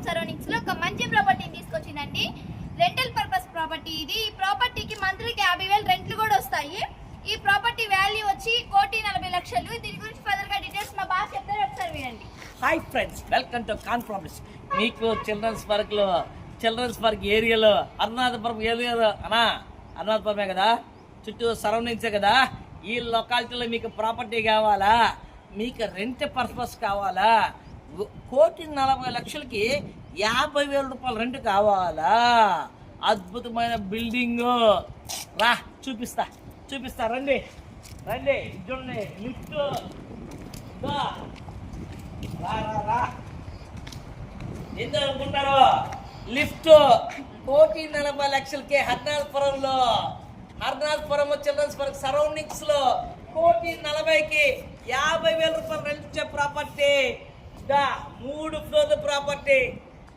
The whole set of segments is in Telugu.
సరౌండింగ్స్ లో ఒక మంచి ప్రాపర్టీని తీసుకొచ్చిందండి. రెంటల్ పర్పస్ ప్రాపర్టీ ఇది. ఈ ప్రాపర్టీకి మంత్లీకి 50,000 రెంట్లు కూడా వస్తాయి. ఈ ప్రాపర్టీ వాల్యూ వచ్చి 1,40,00,000. దీని గురించి ఫర్దర్ గా డీటెయిల్స్ మా బాస్ చెప్తారు, ఒకసారి వినండి. హాయ్ ఫ్రెండ్స్, వెల్కమ్ టు కాన్ ప్రాపర్టీస్. మీకు చిల్డ్రన్స్ పార్క్ ఏరియాలో అరుణాచలపురం ఏరియాలో అరుణాచలపురమే కదా, చుట్టూ సరౌండింగ్సే కదా. ఈ లొకాలిటీలో మీకు ప్రాపర్టీ కావాలా, మీకు రెంట్ పర్పస్ కావాలా, 1,40,00,000కి 50,000 రూపాయల రెంట్ కావాలా, అద్భుతమైన బిల్డింగ్ రా చూపిస్తా రండి చూడండి. లిఫ్ట్ రా ఎందుకు అనుకుంటారు? లిఫ్ట్ 1,40,00,000కి హర్నాథపురం చిల్డ్రన్స్ పార్క్ సరౌండింగ్స్ లో 1,40,00,000కి 50,000 రూపాయలు రెంట్ ఇచ్చే ప్రాపర్టీ. 3 ఫ్లోర్ల ప్రాపర్టీ,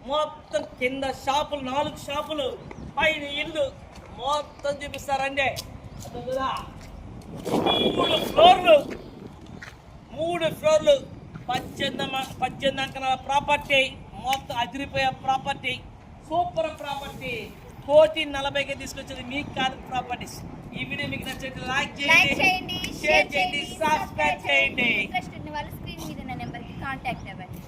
మొత్తం కింద షాపులు 4 షాపులు, పైన ఇల్లు మొత్తం చూపిస్తారండి. 3 ఫ్లోర్లు 18 అంకణాల ప్రాపర్టీ, మొత్తం అదిరిపోయే ప్రాపర్టీ, సూపర్ ప్రాపర్టీ. 1,40,00,000కి తీసుకొచ్చేది మీకు కాదు ప్రాపర్టీస్. ఈ వీడియో మీకు నచ్చితే లైక్ చేయండి, షేర్ చేయండి, సబ్స్క్రైబ్ చేయండి. ఇంట్రెస్ట్ ఉన్న వాళ్ళు స్క్రీన్ మీద ఉన్న నెంబర్కి కాంటాక్ట్ అవ్వండి.